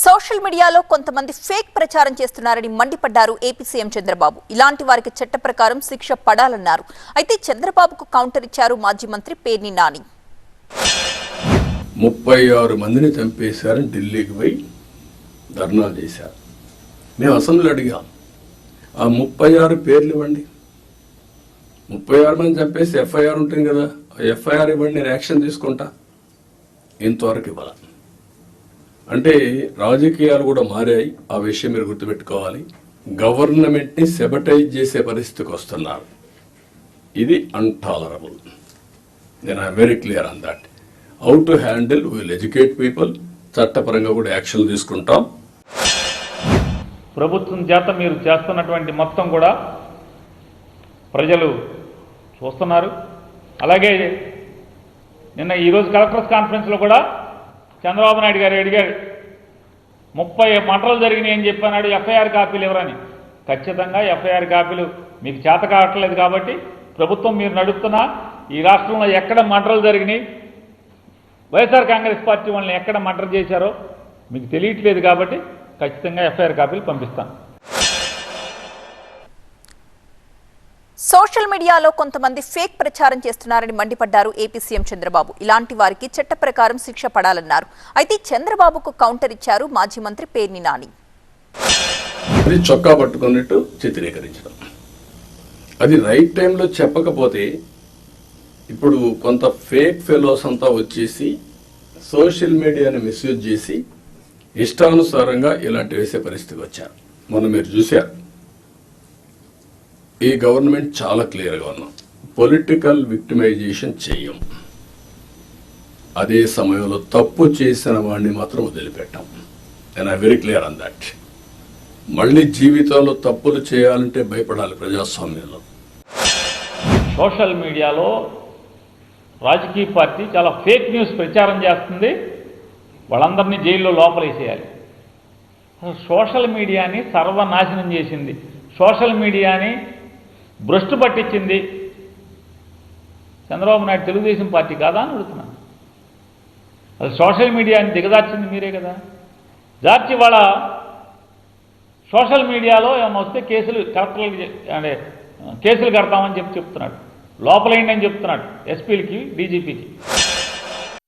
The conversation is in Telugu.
సోషల్ మీడియాలో కొంతమంది ఫేక్ ప్రచారం చేస్తున్నారని మండిపడ్డారు ఏపీ సీఎం చంద్రబాబు. ఇలాంటి వారికి చట్ట ప్రకారం శిక్ష పడాలన్నారు. అయితే చంద్రబాబుకు కౌంటర్ ఇచ్చారు మాజీ మంత్రి పేర్ని నాని. 36 మందిని చంపేశారని ఢిల్లీకి పోయి ధర్నాలు చేశారు. మేము అసెంబ్లీ అడిగాం, ఆ 36 పేర్లు ఇవ్వండి. 36 మంది చంపేసి ఎఫ్ఐఆర్ ఉంటుంది కదా, ఎఫ్ఐఆర్ ఇవ్వండి, నేను యాక్షన్ తీసుకుంటా. ఇంతవరకు ఇవ్వాలి. అంటే రాజకీయాలు కూడా మారాయి. ఆ విషయం మీరు గుర్తుపెట్టుకోవాలి. గవర్నమెంట్ని సెబటైజ్ చేసే పరిస్థితికి వస్తున్నారు. ఇది అన్టాలరబుల్. నేను I'm very clear on that. How to handle, will educate people. చట్టపరంగా కూడా యాక్షన్ తీసుకుంటాం. ప్రభుత్వం చేత మీరు చేస్తున్నటువంటి మొత్తం కూడా ప్రజలు చూస్తున్నారు. అలాగే నిన్న ఈరోజు కలెక్టర్స్ కాన్ఫరెన్స్లో కూడా చంద్రబాబు నాయుడు గారు అడిగారు, 30 మటలు జరిగినాయి అని చెప్పన్నాడు, ఎఫ్ఐఆర్ కాపీలు ఎవరని. ఖచ్చితంగా ఎఫ్ఐఆర్ కాపీలు మీకు చేత కావట్లేదు కాబట్టి ప్రభుత్వం మీరు నడుపుతున్నా ఈ రాష్ట్రంలో ఎక్కడ మటలు జరిగినాయి, వైఎస్ఆర్ కాంగ్రెస్ పార్టీ వాళ్ళని ఎక్కడ మటర్ చేశారో మీకు తెలియట్లేదు కాబట్టి ఖచ్చితంగా ఎఫ్ఐఆర్ కాపీలు పంపిస్తాను. సోషల్ మీడియాలో కొంతమంది ఫేక్ ప్రచారం చేస్తున్నారని మండిపడ్డారు ఏపీ సీఎం చంద్రబాబు. ఇలాంటి వారికి చట్ట ప్రకారం శిక్ష పడాలన్నారు. అయితే చంద్రబాబుకు కౌంటర్ ఇచ్చారు మాజీ మంత్రి పేర్ని నాని. అది చొక్కా పట్టుకున్నట్టు చిత్రీకరించడం, అది రైట్ టైంలో చెప్పకపోతే ఇప్పుడు కొంత ఫేక్ ఫెలోస్ అంతా వచ్చేసి సోషల్ మీడియాని మిస్యూజ్ చేసి ఇష్టానుసారంగా ఇలాంటి వేసే పరిస్థితికి వచ్చారు. మొన్న మీరు చూశారు. ఈ గవర్నమెంట్ చాలా క్లియర్గా ఉన్నాం, పొలిటికల్ విక్టిమైజేషన్ చెయ్యం. అదే సమయంలో తప్పు చేసిన వాడిని మాత్రం వదిలిపెట్టాం. నేను I very clear on that. మళ్ళీ జీవితంలో తప్పులు చేయాలంటే భయపడాలి ప్రజాస్వామ్యంలో. సోషల్ మీడియాలో రాజకీయ పార్టీ చాలా ఫేక్ న్యూస్ ప్రచారం చేస్తుంది, వాళ్ళందరినీ జైల్లో లోపలేసేయాలి. సోషల్ మీడియాని సర్వనాశనం చేసింది, సోషల్ మీడియాని భ్రష్టు పట్టించింది చంద్రబాబు నాయుడు తెలుగుదేశం పార్టీ కాదా అని అడుగుతున్నాను. అసలు సోషల్ మీడియాని దిగదార్చింది మీరే కదా. జార్చి వాళ్ళ సోషల్ మీడియాలో ఏమన్నా వస్తే కేసులు కలెక్టర్లకి అంటే కేసులు కడతామని చెప్తున్నాడు, లోపలేండి అని చెప్తున్నాడు ఎస్పీలకి, డీజీపీకి.